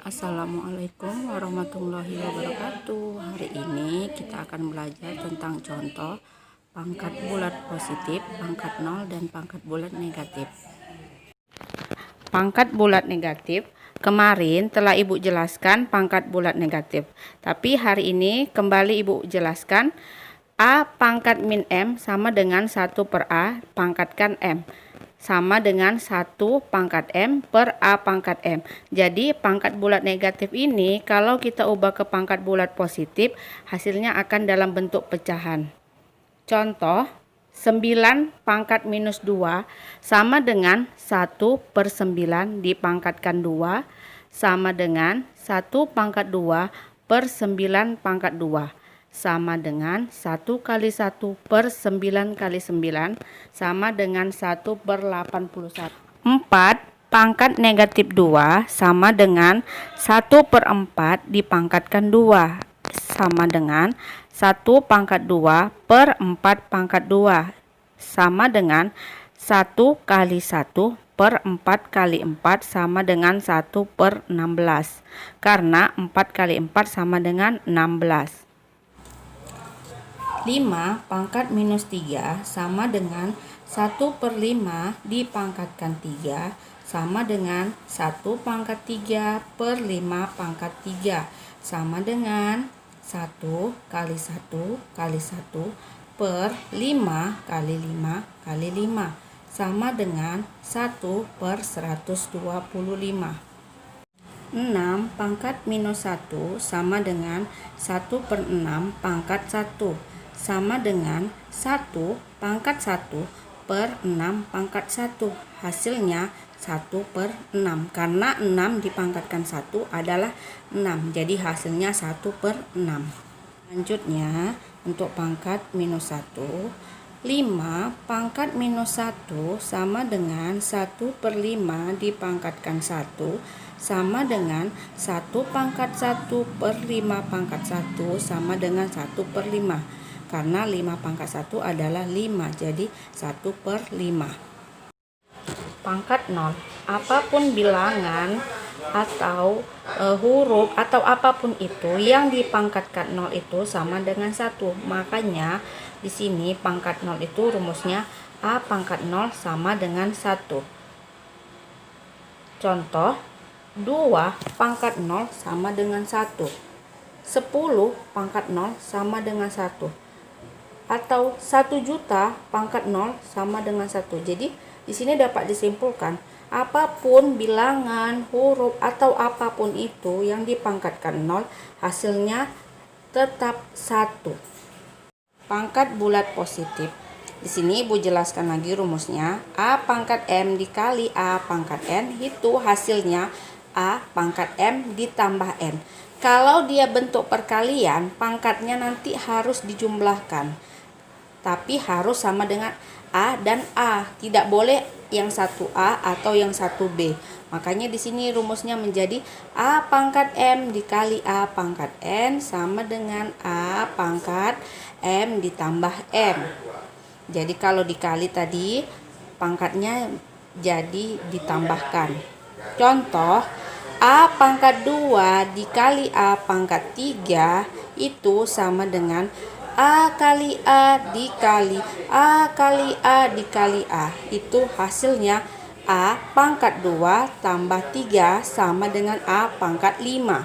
Assalamualaikum warahmatullahi wabarakatuh. Hari ini kita akan belajar tentang contoh pangkat bulat positif, pangkat nol, dan pangkat bulat negatif. Pangkat bulat negatif, kemarin telah Ibu jelaskan pangkat bulat negatif. Tapi hari ini kembali Ibu jelaskan A pangkat min M sama dengan 1 per A pangkatkan M. Sama dengan 1 pangkat M per A pangkat M. Jadi pangkat bulat negatif ini kalau kita ubah ke pangkat bulat positif, hasilnya akan dalam bentuk pecahan. Contoh, 9 pangkat minus 2 sama dengan 1 per 9 dipangkatkan 2 sama dengan 1 pangkat 2 per 9 pangkat 2. Sama dengan 1 kali 1 per 9 kali 9 sama dengan 1 per 81. 4 pangkat negatif 2 sama dengan 1 per 4 dipangkatkan 2 sama dengan 1 pangkat 2 per 4 pangkat 2 sama dengan 1 kali 1 per 4 kali 4 sama dengan 1 per 16 karena 4 kali 4 sama dengan 16. 5 pangkat minus 3 sama dengan 1 per 5 dipangkatkan 3 sama dengan 1 pangkat 3 per 5 pangkat 3 sama dengan 1 kali 1 kali 1 per 5 kali 5 kali 5 sama dengan 1 per 125. 6 pangkat minus 1 sama dengan 1 per 6 pangkat 1 sama dengan 1 pangkat 1 per 6 pangkat 1. Hasilnya 1 per 6 karena 6 dipangkatkan 1 adalah 6, jadi hasilnya 1 per 6. Selanjutnya untuk pangkat minus 1, 5 pangkat minus 1 sama dengan 1 per 5 dipangkatkan 1 sama dengan 1 pangkat 1 per 5 pangkat 1 sama dengan 1 per 5 karena 5 pangkat 1 adalah 5, jadi 1 per 5. Pangkat 0, apapun bilangan atau huruf atau apapun itu yang dipangkatkan 0 itu sama dengan 1. Makanya di sini pangkat 0 itu rumusnya A pangkat 0 sama dengan 1. Contoh, 2 pangkat 0 sama dengan 1. 10 pangkat 0 sama dengan 1. Atau 1 juta pangkat 0 sama dengan 1. Jadi di sini dapat disimpulkan apapun bilangan, huruf atau apapun itu yang dipangkatkan 0 hasilnya tetap 1. Pangkat bulat positif. Di sini Ibu jelaskan lagi rumusnya. A pangkat M dikali A pangkat N itu hasilnya A pangkat M ditambah N. Kalau dia bentuk perkalian, pangkatnya nanti harus dijumlahkan. Tapi harus sama dengan A dan A. Tidak boleh yang 1A atau yang 1B. Makanya di sini rumusnya menjadi A pangkat M dikali A pangkat N sama dengan A pangkat M ditambah N. Jadi kalau dikali tadi pangkatnya jadi ditambahkan. Contoh, A pangkat 2 dikali A pangkat 3 itu sama dengan A kali A dikali A kali A dikali A. Itu hasilnya A pangkat 2 tambah 3 sama dengan A pangkat 5.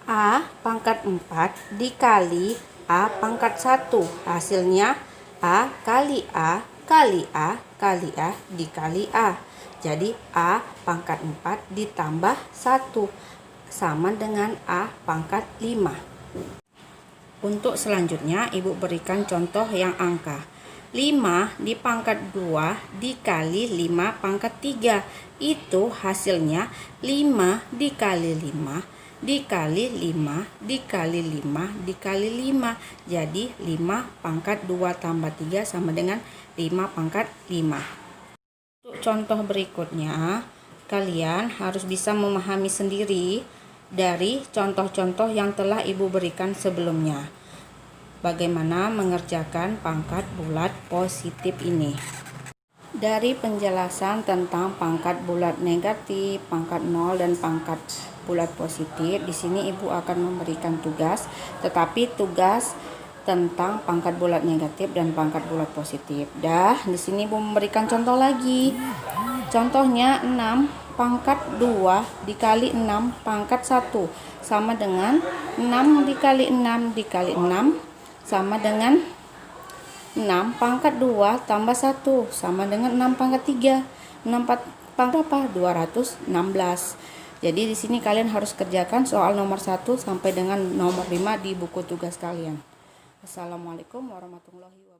A pangkat 4 dikali A pangkat 1. Hasilnya A kali A kali A kali A dikali A. Jadi A pangkat 4 ditambah 1 sama dengan A pangkat 5. Untuk selanjutnya Ibu berikan contoh yang angka 5 dipangkat 2 dikali 5 pangkat 3. Itu hasilnya 5 dikali 5 dikali 5 dikali 5 dikali 5. Jadi 5 pangkat 2 tambah 3 sama dengan 5 pangkat 5. Untuk contoh berikutnya, kalian harus bisa memahami sendiri dari contoh-contoh yang telah Ibu berikan sebelumnya. Bagaimana mengerjakan pangkat bulat positif ini. Dari penjelasan tentang pangkat bulat negatif, pangkat 0 dan pangkat bulat positif. Di sini Ibu akan memberikan tugas, tetapi tugas tentang pangkat bulat negatif dan pangkat bulat positif. Di sini Ibu memberikan contoh lagi. Contohnya 6 pangkat 2 dikali 6 pangkat 1 sama dengan 6 dikali 6 dikali 6 sama dengan 6 pangkat 2 tambah 1 sama dengan 6 pangkat 3. 6 pangkat apa? 216. Jadi di sini kalian harus kerjakan soal nomor 1 sampai dengan nomor 5 di buku tugas kalian. Assalamualaikum warahmatullahi wabarakatuh.